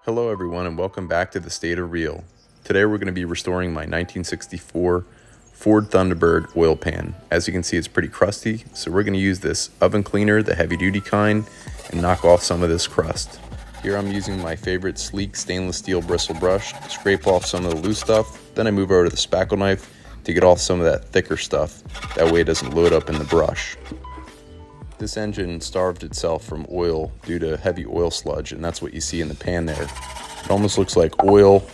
Hello everyone and welcome back to the State of Real. Today we're going to be restoring my 1964 Ford Thunderbird oil pan. As you can see, it's pretty crusty, so we're going to use this oven cleaner, the heavy duty kind, and knock off some of this crust. Here I'm using my favorite sleek stainless steel bristle brush to scrape off some of the loose stuff. Then I move over to the spackle knife to get off some of that thicker stuff. That way it doesn't load up in the brush. This engine starved itself from oil due to heavy oil sludge, and that's what you see in the pan there. It almost looks like oil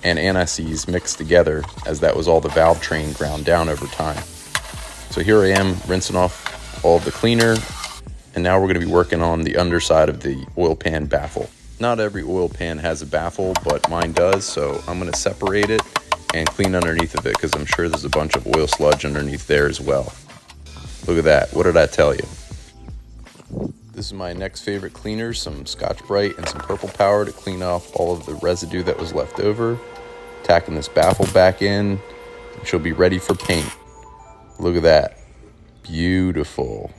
and anti-seize mixed together, as that was all the valve train ground down over time. So here I am rinsing off all of the cleaner, and now we're going to be working on the underside of the oil pan baffle. Not every oil pan has a baffle, but mine does, so I'm going to separate it and clean underneath of it because I'm sure there's a bunch of oil sludge underneath there as well. Look at that. What did I tell you? This is my next favorite cleaner, some Scotch-Brite and some purple power to clean off all of the residue that was left over. Tacking this baffle back in, and she'll be ready for paint. Look at that. Beautiful.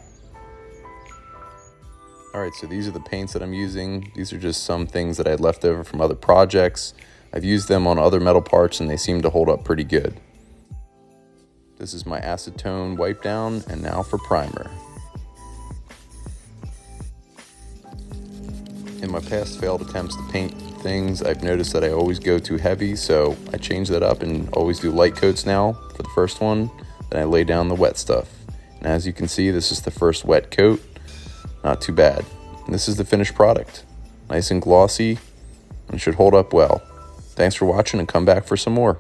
Alright, so these are the paints that I'm using. These are just some things that I had left over from other projects. I've used them on other metal parts and they seem to hold up pretty good. This is my acetone wipe down, and now for primer. In my past failed attempts to paint things, I've noticed that I always go too heavy, so I changed that up and always do light coats now for the first one. Then I lay down the wet stuff. And as you can see, this is the first wet coat. Not too bad. And this is the finished product. Nice and glossy, and should hold up well. Thanks for watching, and come back for some more.